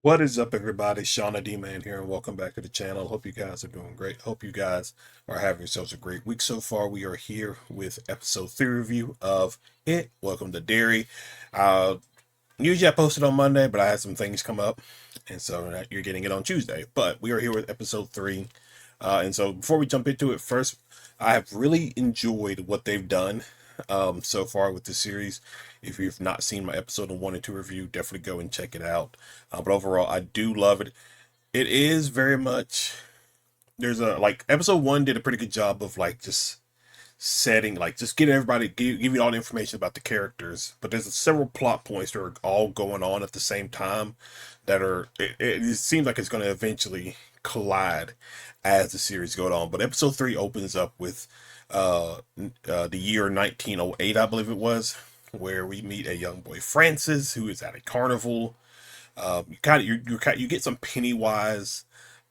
What is up, everybody? Shauna D Man here, and welcome back to the channel. Hope you guys are doing great. Hope you guys are having yourselves a great week so far. We are here with episode 3 review of It. Welcome to Derry. Uh, Usually I post it on Monday, but I had some things come up, and so you're getting it on Tuesday. But we are here with episode 3. And so before we jump into it, first, I have really enjoyed what they've done so far with the series. If you've not seen my episode 1 and 2 review, definitely go and check it out. But overall, I do love it. It is very much, there's a, like, episode 1 did a pretty good job of, like, just setting, like, just get everybody, give you all the information about the characters. But there's several plot points that are all going on at the same time that are, it seems like it's going to eventually collide as the series goes on. But episode 3 opens up with the year 1908, I believe it was, where we meet a young boy, Francis, who is at a carnival. You get some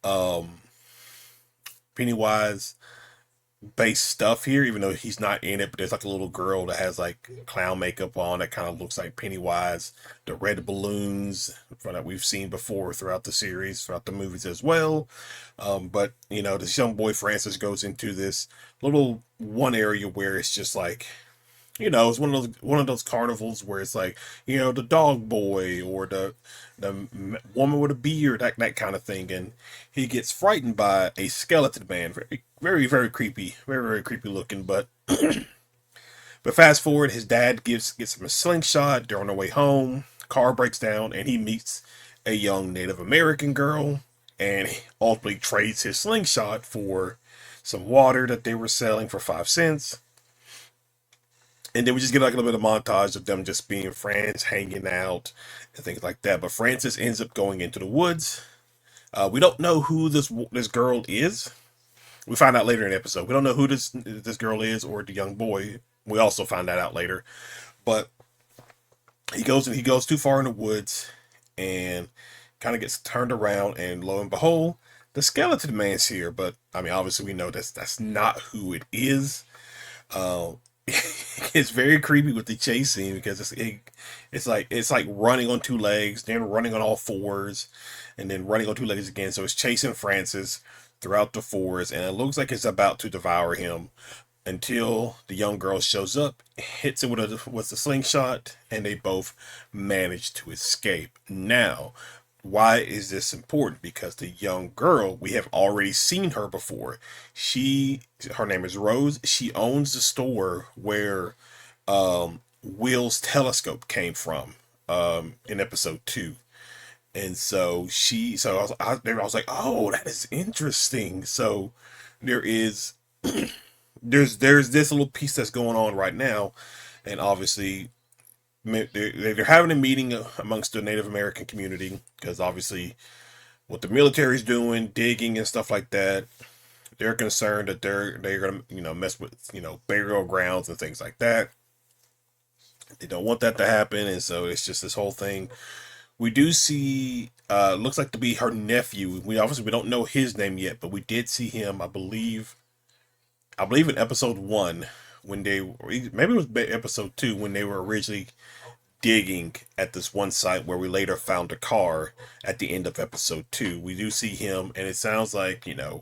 um, Pennywise based stuff here, even though he's not in it. But there's like a little girl that has like clown makeup on that kind of looks like Pennywise. The red balloons that we've seen before throughout the series, throughout the movies as well. But this young boy Francis goes into this little one area where it's just like, it's one of those carnivals where it's like, the dog boy or the woman with a beard, that kind of thing, and he gets frightened by a skeleton man, very very very creepy, very very creepy looking. But fast forward, his dad gets him a slingshot. They're on their way home. Car breaks down, and he meets a young Native American girl, and he ultimately trades his slingshot for some water that they were selling for 5 cents. And then we just get like a little bit of montage of them just being friends, hanging out, and things like that. But Francis ends up going into the woods. We don't know who this girl is. We find out later in the episode. We don't know who this girl is or the young boy. We also find that out later. But he goes too far in the woods and kind of gets turned around, and lo and behold, the skeleton man's here. But I mean, obviously we know that's not who it is. Uh, it's very creepy with the chase scene because it's like running on two legs, then running on all fours, and then running on two legs again. So it's chasing Francis throughout the forest, and it looks like it's about to devour him until the young girl shows up, hits it with a slingshot, and they both manage to escape. Now, why is this important? Because the young girl, we have already seen her before. Her name is Rose. She owns the store where Will's telescope came from in episode 2. And so I was like, oh, that is interesting. So there is there's this little piece that's going on right now, and obviously they're having a meeting amongst the Native American community because obviously what the military's doing, digging and stuff like that, they're concerned that they're gonna mess with burial grounds and things like that. They don't want that to happen, and so it's just this whole thing. We do see looks like to be her nephew. We don't know his name yet, but we did see him, I believe in episode 1 when maybe it was episode 2 when they were originally digging at this one site where we later found a car at the end of episode 2. We do see him, and it sounds like him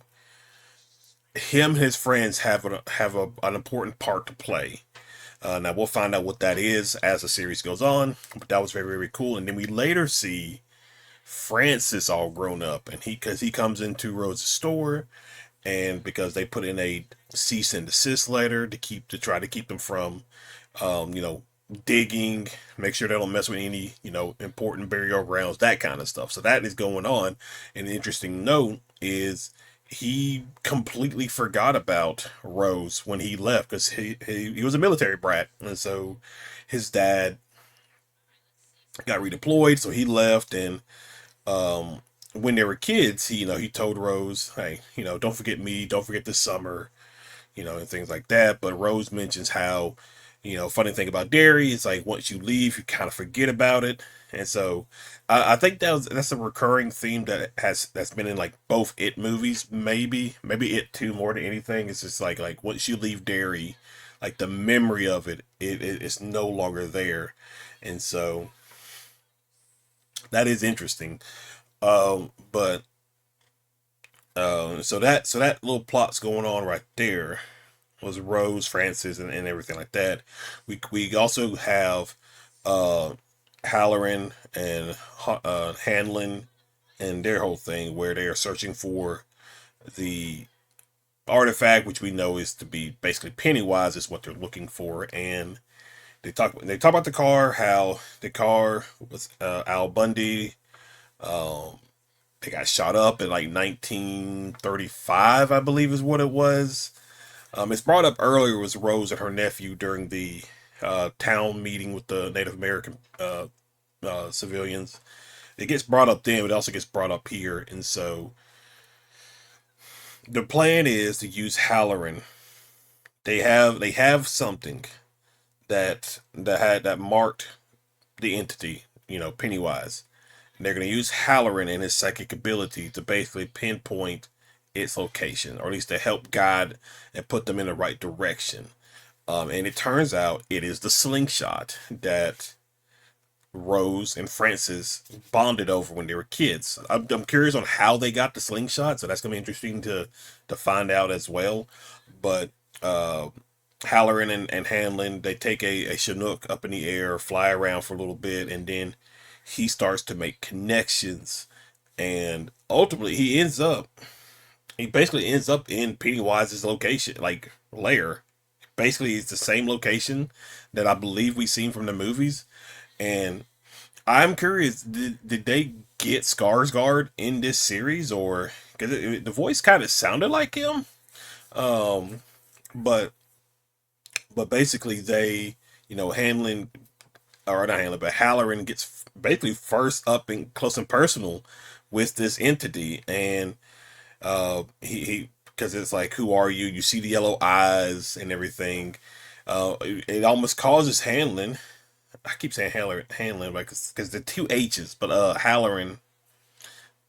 and his friends an important part to play. Now we'll find out what that is as the series goes on, but that was very very cool. And then we later see Francis all grown up, and because he comes into Rose's store, and because they put in a cease and desist letter to try to keep them from um, you know, digging, make sure they don't mess with any, important burial grounds, that kind of stuff. So that is going on. And the interesting note is he completely forgot about Rose when he left because he was a military brat. And so his dad got redeployed, so he left. And when they were kids, he told Rose, hey, don't forget me, don't forget this summer, and things like that. But Rose mentions how, funny thing about Derry is like once you leave, you kind of forget about it. And so I think that's a recurring theme that's been in like both It movies, maybe It 2 more than anything. It's just like once you leave Derry, like the memory of it's no longer there. And so that is interesting. But so that little plot's going on right there was Rose, Francis, and everything like that. We also have uh Halloran and Hanlon and their whole thing where they are searching for the artifact, which we know is to be basically Pennywise is what they're looking for, and they talk about the car, how the car was Al Bundy. Um, they got shot up in like 1935, I believe is what it was. It's brought up earlier was Rose and her nephew during the town meeting with the Native American civilians. It gets brought up then, but it also gets brought up here, and so the plan is to use Halloran. They have something that marked the entity, Pennywise. And they're going to use Halloran and his psychic ability to basically pinpoint its location, or at least to help guide and put them in the right direction. And it turns out it is the slingshot that Rose and Francis bonded over when they were kids. I'm curious on how they got the slingshot, so that's gonna be interesting to find out as well. But uh, Halloran and Hanlon they take a Chinook up in the air, fly around for a little bit, and then he starts to make connections, and ultimately he basically ends up in Pennywise's location, like lair. Basically, it's the same location that I believe we've seen from the movies, and I'm curious, did they get Skarsgård in this series, or because the voice kind of sounded like him, um, but basically they, Hanlon or not Hanlon, but Halloran gets basically first up and close and personal with this entity, and he because it's like, who are you? You see the yellow eyes and everything. It almost causes Hanlon. I keep saying Hanlon, like, because the two H's, but Halloran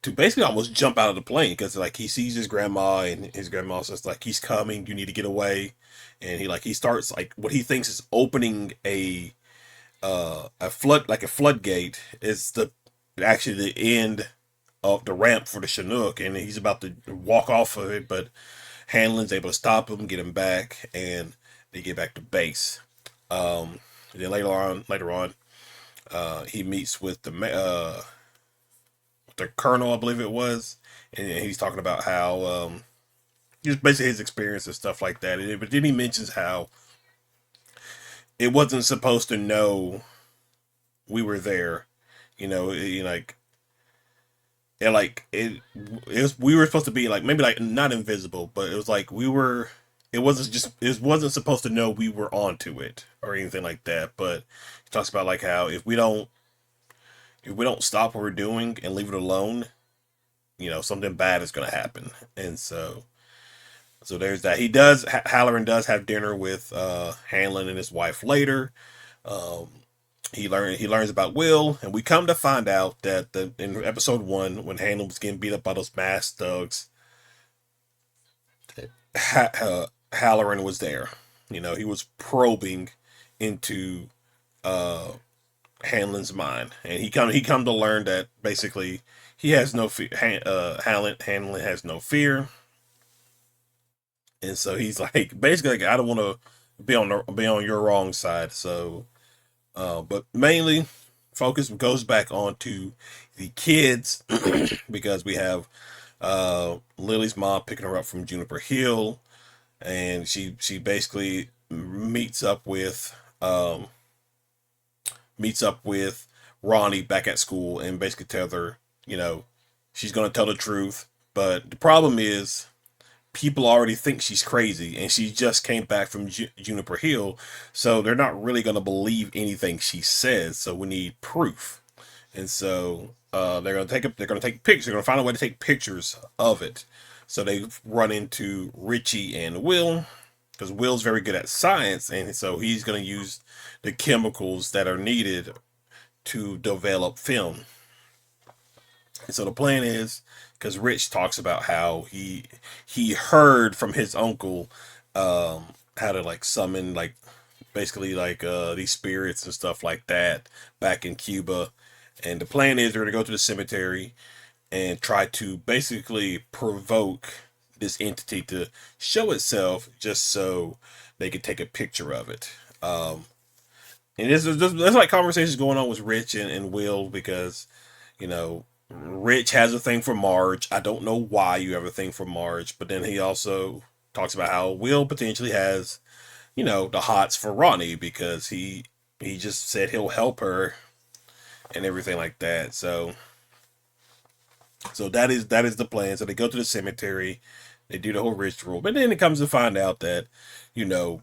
to basically almost jump out of the plane because like he sees his grandma and his grandma says like he's coming, you need to get away, and he starts like what he thinks is opening a floodgate is the actually the end of the ramp for the Chinook, and he's about to walk off of it, but Hanlon's able to stop him, get him back, and they get back to base. Then later on, he meets with the colonel, I believe it was, and he's talking about how just basically his experience and stuff like that. But then he mentions how it wasn't supposed to know we were there. Like it was we were supposed to be like maybe like not invisible, but it was like we were. It wasn't supposed to know we were onto it or anything like that. But he talks about like how if we don't stop what we're doing and leave it alone, something bad is going to happen. And so there's that. Halloran does have dinner with Hanlon and his wife later. Um, he learns about Will, and we come to find out that in episode one, when Hanlon was getting beat up by those masked thugs, Halloran was there. He was probing into uh, Hanlon's mind, and he come to learn that basically he has no fear. Hanlon has no fear, and so he's like basically like, I don't want to be on your wrong side. So, but mainly focus goes back onto the kids because we have Lily's mom picking her up from Juniper Hill, and she basically meets up with Ronnie back at school and basically tells her, she's gonna tell the truth. But the problem is people already think she's crazy, and she just came back from Juniper Hill, so they're not really gonna believe anything she says. So we need proof, and so they're gonna take pictures. They're gonna find a way to take pictures of it. So they run into Richie and Will because Will's very good at science, and so he's gonna use the chemicals that are needed to develop film. And so the plan is because Rich talks about how he heard from his uncle how to like summon like basically like these spirits and stuff like that back in Cuba. And the plan is they're gonna go to the cemetery and try to basically provoke this entity to show itself just so they could take a picture of it. And there's like conversations going on with Rich and Will because, you know, Rich has a thing for Marge. I don't know why you have a thing for Marge, but then he also talks about how Will potentially has, you know, the hots for Ronnie because he just said he'll help her and everything like that. So that is the plan. So they go to the cemetery, they do the whole ritual, but then it comes to find out that, you know,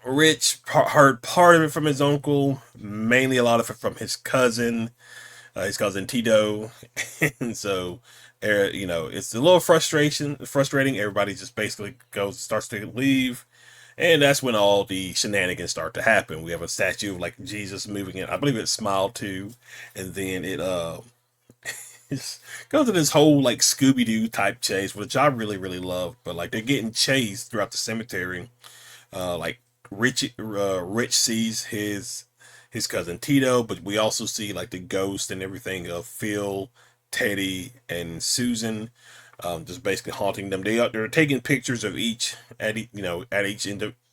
Rich heard part of it from his uncle, mainly a lot of it from his cousin Tito, and so, you know, it's a little frustrating. Everybody just basically starts to leave, and that's when all the shenanigans start to happen. We have a statue of like Jesus moving in. I believe it's Smile too, and then it goes to this whole like Scooby Doo type chase, which I really love. But like they're getting chased throughout the cemetery. Like Rich sees his cousin Tito, but we also see like the ghost and everything of Phil, Teddy, and Susan, just basically haunting them. They're taking pictures of each at each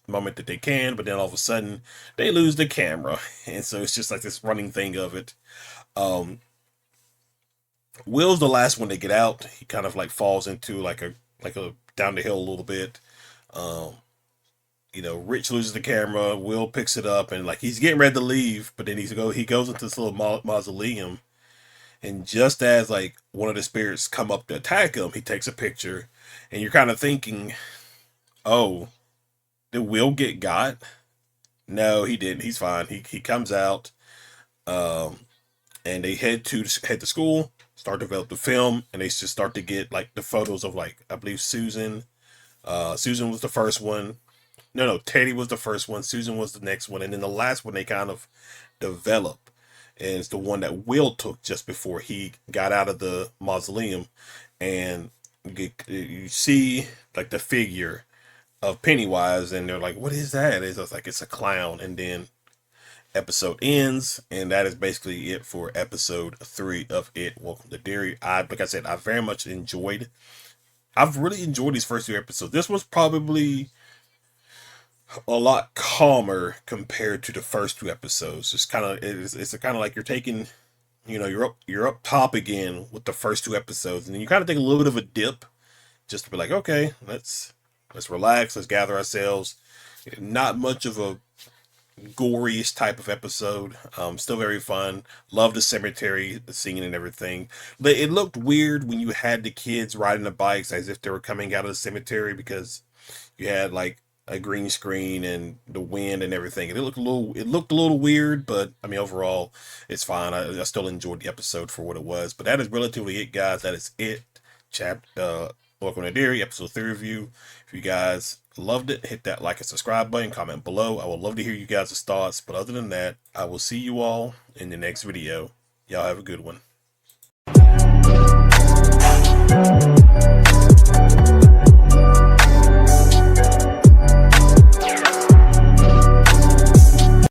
moment that they can, but then all of a sudden they lose the camera, and so it's just like this running thing of it. Um, Will's the last one to get out. He kind of like falls into like a down the hill a little bit. Um, you know, Rich loses the camera. Will picks it up and like he's getting ready to leave, but then he goes into this little mausoleum, and just as like one of the spirits come up to attack him, he takes a picture, and you're kind of thinking, oh, did Will get got? No, he didn't. He's fine. He comes out, um, and they head to school, start to develop the film, and they just start to get like the photos of like I believe Susan. Susan was the first one. No, Teddy was the first one. Susan was the next one, and then the last one they kind of develop, and it's the one that Will took just before he got out of the mausoleum, and you see like the figure of Pennywise, and they're like, "What is that?" It's just like it's a clown, and then episode ends, and that is basically it for episode 3 of It. Welcome to Derry. Like I said, I very much enjoyed. I've really enjoyed these first 2 episodes. This was probably a lot calmer compared to the first 2 episodes. It's kind of like you're taking, you know, you're up top again with the first 2 episodes, and then you kind of take a little bit of a dip just to be like, okay, let's relax, let's gather ourselves. Not much of a gory-ish type of episode. Still very fun. Love the cemetery, the singing and everything. But it looked weird when you had the kids riding the bikes as if they were coming out of the cemetery because you had like a green screen and the wind and everything. And it looked a little weird, but I mean overall it's fine. I still enjoyed the episode for what it was. But that is relatively it, guys. That is it. Welcome to Derry, episode 3 review. If you guys loved it, hit that like and subscribe button, comment below. I would love to hear you guys' thoughts. But other than that, I will see you all in the next video. Y'all have a good one.